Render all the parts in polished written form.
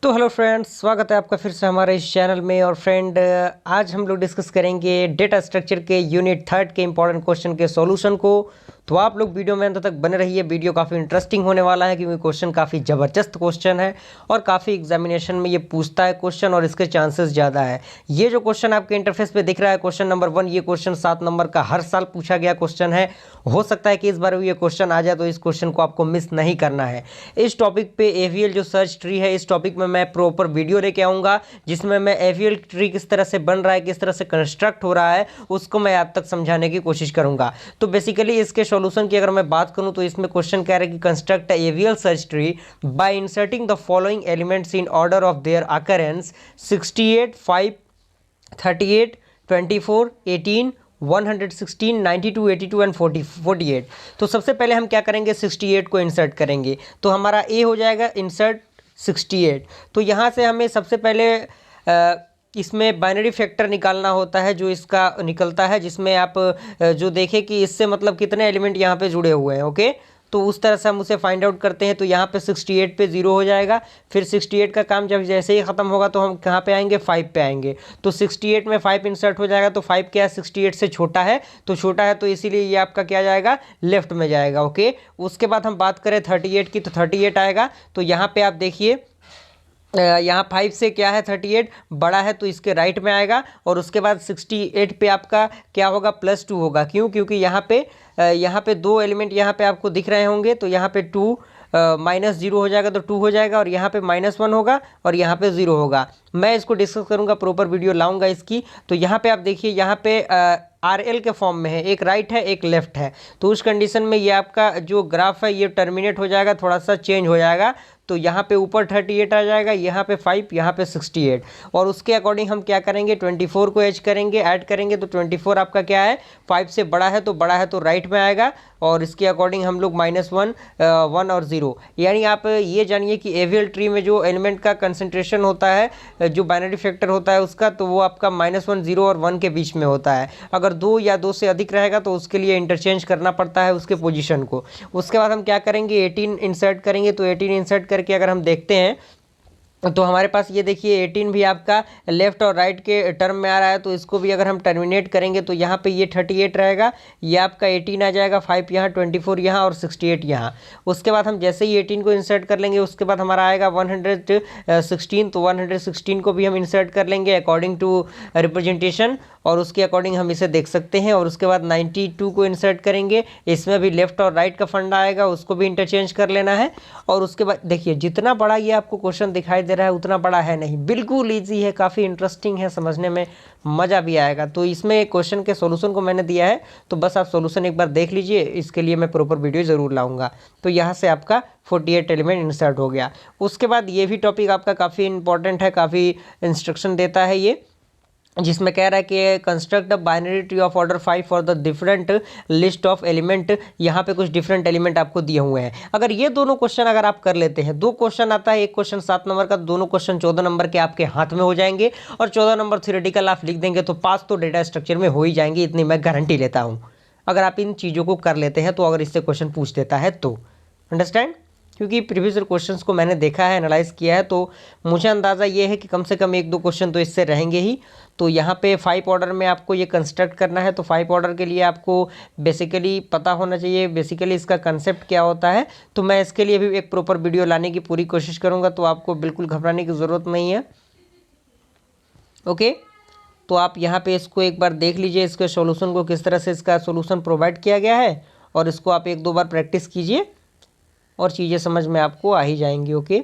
तो hello friends, स्वागत है आपका फिर से हमारे इस चैनल में। और फ्रेंड, आज हम लोग डिस्कस करेंगे डेटा स्ट्रक्चर के यूनिट 3 के इंपॉर्टेंट क्वेश्चन के सॉल्यूशन को। तो आप लोग वीडियो में अंत तक बने रहिए। वीडियो काफ़ी इंटरेस्टिंग होने वाला है क्योंकि क्वेश्चन काफ़ी ज़बरदस्त क्वेश्चन है और काफ़ी एग्जामिनेशन में ये पूछता है क्वेश्चन और इसके चांसेस ज़्यादा है। ये जो क्वेश्चन आपके इंटरफेस पे दिख रहा है, क्वेश्चन नंबर 1, ये क्वेश्चन 7 नंबर का हर साल पूछा गया क्वेश्चन है। हो सकता है कि इस बार भी ये क्वेश्चन आ जाए, तो इस क्वेश्चन को आपको मिस नहीं करना है। इस टॉपिक पे एवीएल जो सर्च ट्री है, इस टॉपिक में मैं प्रॉपर वीडियो लेके आऊँगा जिसमें मैं एवीएल ट्री किस तरह से बन रहा है, किस तरह से कंस्ट्रक्ट हो रहा है, उसको मैं आप तक समझाने की कोशिश करूँगा। तो बेसिकली इसके सॉल्यूशन की अगर मैं बात करूँ तो इसमें क्वेश्चन कह रहा है कि construct AVL search tree bye inserting the following elements in order of their occurrence 68, 5, 38, 24, 18, 116, 92, 82 and 48। तो सबसे पहले हम क्या करेंगे, 68 को इंसर्ट करेंगे। तो हमारा ए हो जाएगा इंसर्ट 68। तो यहाँ से हमें सबसे पहले इसमें बाइनरी फैक्टर निकालना होता है, जो इसका निकलता है, जिसमें आप जो देखें कि इससे मतलब कितने एलिमेंट यहाँ पे जुड़े हुए हैं। ओके, तो उस तरह से हम उसे फाइंड आउट करते हैं। तो यहाँ पे 68 पे 0 हो जाएगा। फिर 68 का काम जब जैसे ही ख़त्म होगा तो हम कहाँ पे आएंगे, 5 पे आएंगे। तो 68 में 5 इंसर्ट हो जाएगा। तो 5 क्या है, 68 से छोटा है, तो छोटा है तो इसीलिए ये आपका क्या जाएगा, लेफ्ट में जाएगा। ओके, उसके बाद हम बात करें 38 की, तो 38 आएगा। तो यहाँ पे आप देखिए, यहाँ 5 से क्या है, 38 बड़ा है तो इसके राइट में आएगा। और उसके बाद 68 पे आपका क्या होगा, +2 होगा। क्यों? क्योंकि यहाँ पे 2 एलिमेंट यहाँ पे आपको दिख रहे होंगे। तो यहाँ पे 2 -0 हो जाएगा तो 2 हो जाएगा, और यहाँ पे -1 होगा और यहाँ पे 0 होगा। मैं इसको डिस्कस करूँगा, प्रॉपर वीडियो लाऊंगा इसकी। तो यहाँ पे आप देखिए, यहाँ पे RL के फॉर्म में है, एक राइट है एक लेफ्ट है। तो उस कंडीशन में ये आपका जो ग्राफ है ये टर्मिनेट हो जाएगा, थोड़ा सा चेंज हो जाएगा। तो यहाँ पे ऊपर 38 आ जाएगा, यहाँ पे 5, यहाँ पे 68। और उसके अकॉर्डिंग हम क्या करेंगे, 24 को ऐड करेंगे। तो 24 आपका क्या है, 5 से बड़ा है तो राइट में आएगा। और इसके अकॉर्डिंग हम लोग -1, 1 और 0, यानी आप ये जानिए कि एवीएल ट्री में जो एलिमेंट का कंसंट्रेशन होता है, जो बाइनरी फैक्टर होता है उसका, तो वो आपका -1, 0 और 1 के बीच में होता है। अगर 2 या 2 से अधिक रहेगा तो उसके लिए इंटरचेंज करना पड़ता है उसके पोजीशन को। उसके बाद हम क्या करेंगे, 18 इंसर्ट करेंगे। तो 18 इंसर्ट करके अगर हम देखते हैं तो हमारे पास ये देखिए 18 भी आपका लेफ्ट और राइट के टर्म में आ रहा है। तो इसको भी अगर हम टर्मिनेट करेंगे तो यहाँ पे ये 38 रहेगा, ये आपका 18 आ जाएगा, 5 यहाँ, 24 यहाँ और 68 यहाँ। उसके बाद हम जैसे ही 18 को इंसर्ट कर लेंगे, उसके बाद हमारा आएगा 116। तो 116 को भी हम इंसर्ट कर लेंगे अकॉर्डिंग टू रिप्रेजेंटेशन, और उसके अकॉर्डिंग हम इसे देख सकते हैं। और उसके बाद 92 को इंसर्ट करेंगे, इसमें भी लेफ्ट और राइट का फंडा आएगा, उसको भी इंटरचेंज कर लेना है। और उसके बाद देखिए, जितना बड़ा ये आपको क्वेश्चन दिखाई दे रहा है उतना बड़ा है नहीं, बिल्कुल ईजी है, काफ़ी इंटरेस्टिंग है, समझने में मज़ा भी आएगा। तो इसमें क्वेश्चन के सॉल्यूशन को मैंने दिया है, तो बस आप सॉल्यूशन एक बार देख लीजिए, इसके लिए मैं प्रॉपर वीडियो ज़रूर लाऊंगा। तो यहाँ से आपका 48 एलिमेंट इंसर्ट हो गया। उसके बाद ये भी टॉपिक आपका काफ़ी इंपॉर्टेंट है, काफ़ी इंस्ट्रक्शन देता है ये, जिसमें कह रहा है कि construct a binary tree of order 5 for the different list of element. यहाँ पे कुछ डिफरेंट एलिमेंट आपको दिए हुए हैं। अगर ये दोनों क्वेश्चन अगर आप कर लेते हैं, 2 क्वेश्चन आता है, एक क्वेश्चन 7 नंबर का, दोनों क्वेश्चन 14 नंबर के आपके हाथ में हो जाएंगे। और 14 नंबर थ्योरेटिकल आप लिख देंगे तो पास तो डेटा स्ट्रक्चर में हो ही जाएंगे, इतनी मैं गारंटी लेता हूँ। अगर आप इन चीज़ों को कर लेते हैं तो, अगर इससे क्वेश्चन पूछ देता है तो, अंडरस्टैंड? क्योंकि प्रीवियस क्वेश्चंस को मैंने देखा है, एनालाइज किया है, तो मुझे अंदाज़ा ये है कि कम से कम 1-2 क्वेश्चन तो इससे रहेंगे ही। तो यहाँ पे 5 ऑर्डर में आपको ये कंस्ट्रक्ट करना है। तो 5 ऑर्डर के लिए आपको बेसिकली पता होना चाहिए बेसिकली इसका कंसेप्ट क्या होता है। तो मैं इसके लिए भी एक प्रॉपर वीडियो लाने की पूरी कोशिश करूँगा, तो आपको बिल्कुल घबराने की ज़रूरत नहीं है। ओके, तो आप यहाँ पे इसको एक बार देख लीजिए, इसके सॉल्यूशन को किस तरह से इसका सॉल्यूशन प्रोवाइड किया गया है, और इसको आप 1-2 बार प्रैक्टिस कीजिए और चीज़ें समझ में आपको आ ही जाएंगी। ओके,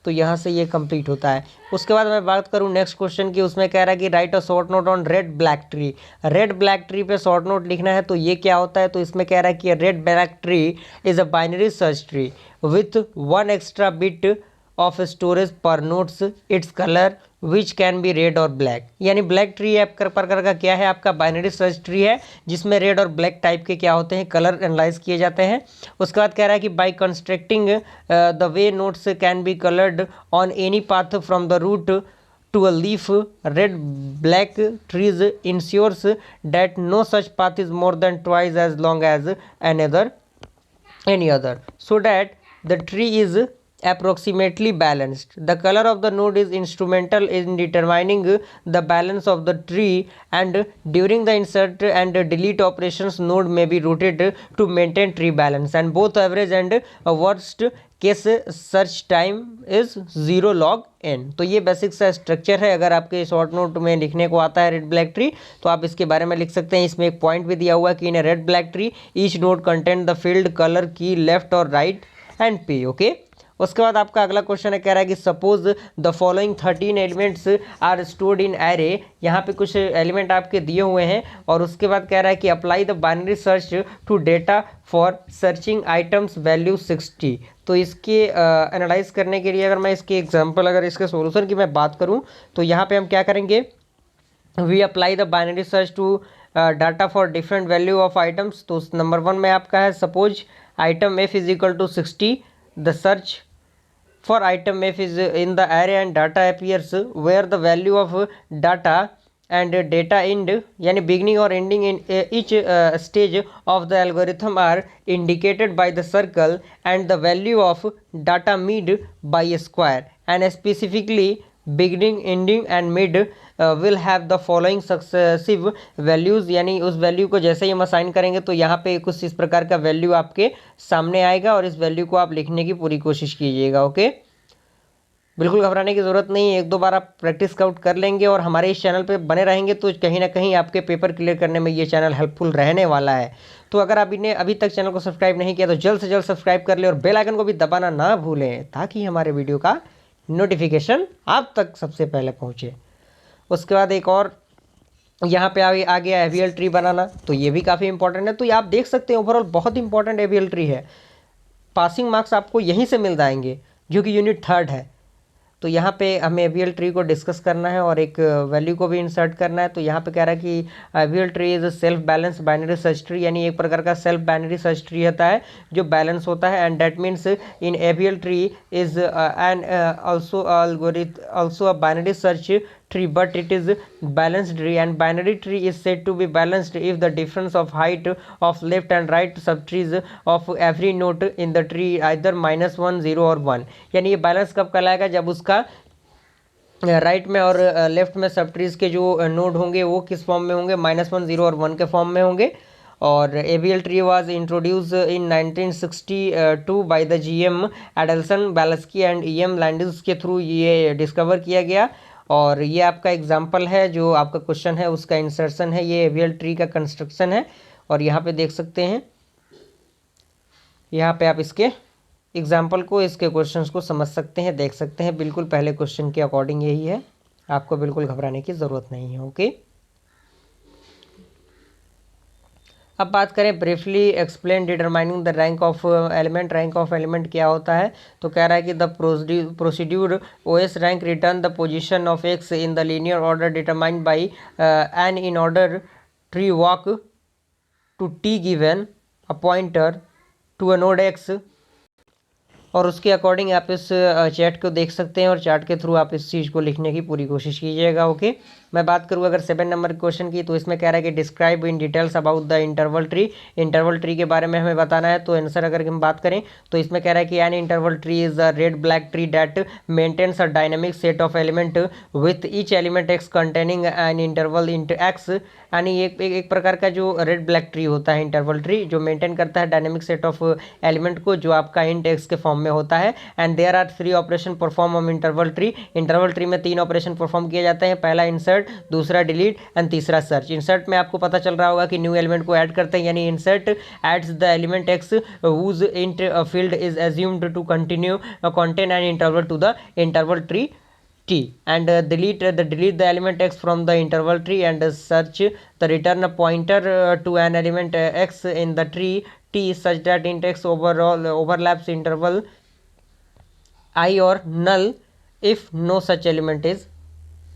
तो यहाँ से ये कंप्लीट होता है। उसके बाद मैं बात करूँ नेक्स्ट क्वेश्चन की, उसमें कह रहा है कि right a short note on red black tree. Red black tree पे शॉर्ट नोट लिखना है। तो ये क्या होता है, तो इसमें कह रहा है कि red black tree is a binary search tree with 1 extra bit of storage per nodes its colour which can be red और ब्लैक। यानी ब्लैक ट्री ऐप प्रकार का क्या है, आपका बाइनरी सर्च ट्री है, जिसमें रेड और ब्लैक टाइप के क्या होते हैं, कलर एनालाइज किए जाते हैं। उसके बाद कह रहा है कि by constructing the way nodes can be coloured on any path from the root to a leaf, red black trees ensures that no such path is more than twice as long as any other, so that the tree is approximately balanced. The color of the node is instrumental in determining the balance of the tree, and during the insert and delete operations node may be routed to maintain tree balance, and both average and worst case search time is 0 log n। तो ये basic सा structure है। अगर आपके short note में लिखने को आता है रेड ब्लैक ट्री तो आप इसके बारे में लिख सकते हैं। इसमें एक पॉइंट भी दिया हुआ है कि in red black tree each node content the field colour की लेफ्ट और राइट एंड पी। ओके, उसके बाद आपका अगला क्वेश्चन है, कह रहा है कि suppose the following 13 elements are stored in array. यहाँ पे कुछ एलिमेंट आपके दिए हुए हैं और उसके बाद कह रहा है कि apply the binary search to data for searching items value 60। तो इसके एनालाइज करने के लिए अगर मैं इसके एग्जांपल, अगर इसके सॉल्यूशन की मैं बात करूँ तो यहाँ पे हम क्या करेंगे, we apply the binary search to data for different value of items. तो नंबर 1 में आपका है suppose item F is equal to 60, the search for item f is in the array and data appears where the value of data and data end यानी beginning or ending in each stage of the algorithm are indicated by the circle and the value of data mid by a square, and specifically beginning, ending and mid will have the following successive values। यानी उस value को जैसे ही हम assign करेंगे तो यहाँ पे कुछ इस प्रकार का वैल्यू आपके सामने आएगा और इस वैल्यू को आप लिखने की पूरी कोशिश कीजिएगा। ओके, बिल्कुल घबराने की ज़रूरत नहीं है, एक दो बार आप प्रैक्टिस आउट कर लेंगे और हमारे इस चैनल पे बने रहेंगे तो कहीं ना कहीं आपके पेपर क्लियर करने में ये चैनल हेल्पफुल रहने वाला है। तो अगर आपने अभी तक चैनल को सब्सक्राइब नहीं किया तो जल्द से जल्द सब्सक्राइब कर ले और बेल आइकन को भी दबाना ना भूलें ताकि हमारे वीडियो का नोटिफिकेशन आप तक सबसे पहले पहुँचे। उसके बाद एक और यहाँ पे आ गया एवीएल ट्री बनाना, तो ये भी काफ़ी इंपॉर्टेंट है। तो ये आप देख सकते हैं ओवरऑल बहुत इंपॉर्टेंट एवीएल ट्री है। पासिंग मार्क्स आपको यहीं से मिल जाएंगे जो कि यूनिट 3 है। तो यहाँ पे हमें एवीएल ट्री को डिस्कस करना है और एक वैल्यू को भी इंसर्ट करना है। तो यहाँ पे कह रहा है कि AVL tree is self balance binary search tree, यानी एक प्रकार का सेल्फ बाइनरी सर्च ट्री होता है जो बैलेंस होता है। And that means in AVL tree is and also a binary search tree, but it is balanced tree, and binary tree is said to be balanced if the difference of height of left and right subtrees of every node in the tree either -1, 0 और 1। यानी ये balance कब कहलाएगा, जब उसका right में और left में सब ट्रीज के जो नोड होंगे वो किस फॉर्म में होंगे, -1, 0 और 1 के फॉर्म में होंगे। और AVL tree was introduced in 1962 by the GM Adelson Velsky and EM Landis के थ्रू ये डिस्कवर किया गया। और ये आपका एग्जाम्पल है, जो आपका क्वेश्चन है उसका इंसर्शन है, ये एवीएल ट्री का कंस्ट्रक्शन है। और यहाँ पे देख सकते हैं, यहाँ पे आप इसके एग्जाम्पल को, इसके क्वेश्चंस को समझ सकते हैं, देख सकते हैं। बिल्कुल पहले क्वेश्चन के अकॉर्डिंग यही है, आपको बिल्कुल घबराने की ज़रूरत नहीं है। ओके, अब बात करें briefly explain determining the rank of element. Rank of element क्या होता है, तो कह रहा है कि the procedure OS rank return the position of x in the linear order determined by an in order tree walk to T given a pointer to a node x. और उसके अकॉर्डिंग आप इस चैट को देख सकते हैं और chart के थ्रू आप इस चीज़ को लिखने की पूरी कोशिश कीजिएगा। ओके, मैं बात करूँ अगर 7 नंबर क्वेश्चन की, तो इसमें कह रहा है कि describe in details about the interval tree. Interval tree के बारे में हमें बताना है। तो आंसर अगर हम बात करें तो इसमें कह रहा है कि an interval tree is a red black tree that maintains a dynamic set of element with each element x containing an interval into x. यानी एक प्रकार का जो रेड ब्लैक ट्री होता है इंटरवल ट्री, जो मेंटेन करता है डायनेमिक सेट ऑफ एलिमेंट को, जो आपका इंट एक्स के फॉर्म में होता है। And there are 3 operation perform on interval tree. Interval tree में 3 ऑपरेशन परफॉर्म किए जाते हैं, पहला इंसर्ट, दूसरा डिलीट एंड तीसरा सर्च। इंसर्ट में आपको पता चल रहा होगा कि न्यू एलिमेंट को ऐड करते हैं, यानी insert adds the element x whose int field is assumed to continue contain an interval to the interval tree T, and delete the element x from the interval tree and search the return a pointer to an element x in the tree T such that int x overlaps interval I or null if no such element is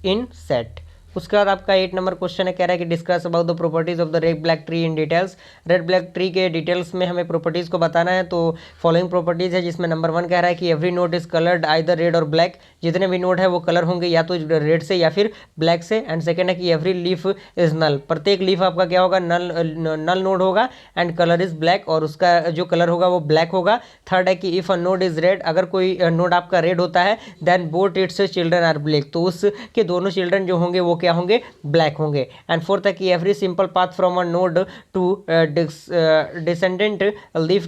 in set। उसके बाद आपका 8 number question है, कह रहा है कि discuss about the properties of the red black tree in details. Red black tree के details में हमें प्रॉपर्टीज को बताना है। तो फॉलोइंग प्रॉपर्टीज है, जिसमें नंबर 1 कह रहा है कि every note is coloured either red और ब्लैक। जितने भी नोट है वो कलर होंगे या तो रेड से या फिर ब्लैक से। एंड सेकेंड है कि एवरी लीफ इज नल, प्रत्येक लीफ आपका क्या होगा, नल नोड होगा। एंड कलर इज ब्लैक, और उसका जो कलर होगा वो ब्लैक होगा। थर्ड है कि if a node is red, अगर कोई नोड आपका रेड होता है, then both its children are black, तो उसके दोनों चिल्ड्रन जो होंगे वो क्या होंगे, ब्लैक होंगे। एंड फोर्थ है कि every simple path from a node to descendant leaf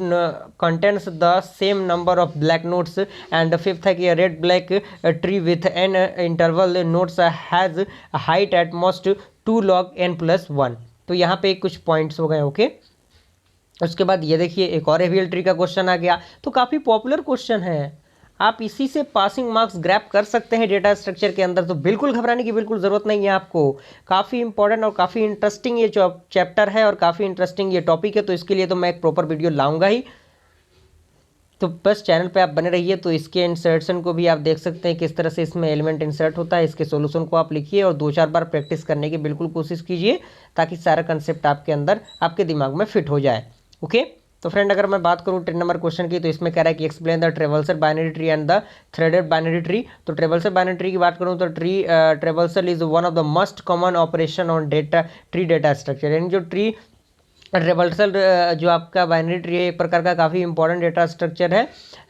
contains the same number of black nodes. And fifth है कि red black tree with an interval nodes has height at most 2 log n+1। तो यहाँ पे कुछ points हो गए। Okay, उसके बाद ये देखिए एक और एवियल ट्री का क्वेश्चन आ गया, तो काफ़ी पॉपुलर क्वेश्चन है, आप इसी से पासिंग मार्क्स ग्रैब कर सकते हैं डेटा स्ट्रक्चर के अंदर। तो बिल्कुल घबराने की बिल्कुल ज़रूरत नहीं है आपको, काफ़ी इंपॉर्टेंट और काफ़ी इंटरेस्टिंग ये चैप्टर है और काफ़ी इंटरेस्टिंग ये टॉपिक है। तो इसके लिए तो मैं एक प्रॉपर वीडियो लाऊंगा ही। तो बस चैनल पे आप बने रहिए। तो इसके इंसर्शन को भी आप देख सकते हैं किस तरह से इसमें एलिमेंट इंसर्ट होता है। इसके सॉल्यूशन को आप लिखिए और 2-4 बार प्रैक्टिस करने की बिल्कुल कोशिश कीजिए, ताकि सारा कंसेप्ट आपके अंदर आपके दिमाग में फिट हो जाए। ओके, तो फ्रेंड अगर मैं बात करूँ 10 नंबर क्वेश्चन की, तो इसमें कह रहा है कि explain the traversal binary tree and the threaded binary tree. तो ट्रेवल्सल बाइनरी ट्री की बात करूँ तो traversal is one of the most common operation on tree data structure. यानी जो ट्री रिवर्सल जो आपका बाइनरी ट्री है, एक प्रकार का काफ़ी इंपॉर्टेंट डेटा स्ट्रक्चर है।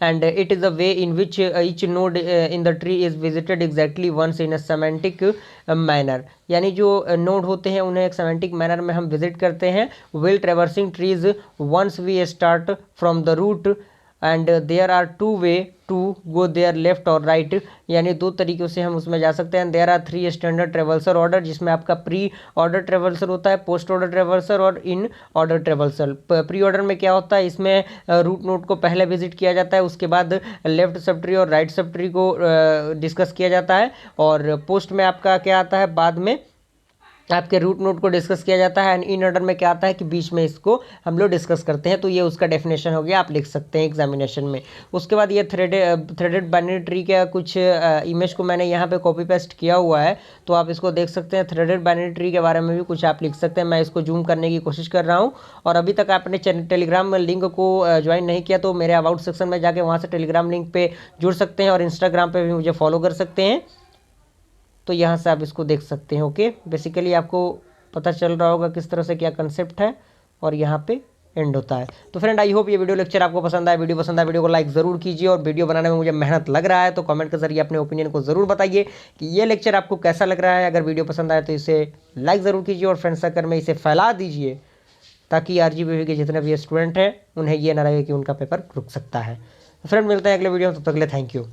And it is a way in which each node in the tree is visited exactly once in a semantic manner. यानी जो नोड होते हैं उन्हें एक सेमेंटिक मैनर में हम विजिट करते हैं। While traversing trees once we start from the root and there are 2 way to go there left और राइट। यानी 2 तरीक़ों से हम उसमें जा सकते हैं। There are 3 standard traversal order, जिसमें आपका प्री ऑर्डर ट्रेवल्सर होता है, पोस्ट ऑर्डर ट्रेवल्सर और इन ऑर्डर ट्रेवल्सर। प्री ऑर्डर में क्या होता है, इसमें रूट नोड को पहले विजिट किया जाता है, उसके बाद लेफ्ट सब ट्री और राइट सब ट्री को डिस्कस किया जाता है। और पोस्ट में आपका क्या आता है, बाद में आपके रूट नोड को डिस्कस किया जाता है। एंड इन ऑर्डर में क्या आता है कि बीच में इसको हम लोग डिस्कस करते हैं। तो ये उसका डेफिनेशन हो गया, आप लिख सकते हैं एग्जामिनेशन में। उसके बाद ये थ्रेडेड बाइनरी ट्री का कुछ इमेज को मैंने यहाँ पे कॉपी पेस्ट किया हुआ है, तो आप इसको देख सकते हैं। थ्रेडेड बाइनरी ट्री के बारे में भी कुछ आप लिख सकते हैं। मैं इसको जूम करने की कोशिश कर रहा हूँ। और अभी तक आपने टेलीग्राम लिंक को ज्वाइन नहीं किया तो मेरे अबाउट सेक्शन में जाके वहाँ से टेलीग्राम लिंक पे जुड़ सकते हैं और इंस्टाग्राम पे भी मुझे फॉलो कर सकते हैं। तो यहाँ से आप इसको देख सकते हैं। ओके, बेसिकली आपको पता चल रहा होगा किस तरह से क्या कंसेप्ट है और यहाँ पे एंड होता है। तो फ्रेंड आई होप ये वीडियो लेक्चर आपको पसंद आया। वीडियो पसंद आया वीडियो को लाइक ज़रूर कीजिए, और वीडियो बनाने में मुझे मेहनत लग रहा है तो कमेंट के जरिए अपने ओपिनियन को ज़रूर बताइए कि ये लेक्चर आपको कैसा लग रहा है। अगर वीडियो पसंद आए तो इसे लाइक ज़रूर कीजिए और फ्रेंड सर्कल में इसे फैला दीजिए, ताकि RGBV के जितने भी स्टूडेंट हैं उन्हें ये ना लगे कि उनका पेपर रुक सकता है। फ्रेंड मिलते हैं अगले वीडियो में, तब तक के लिए थैंक यू।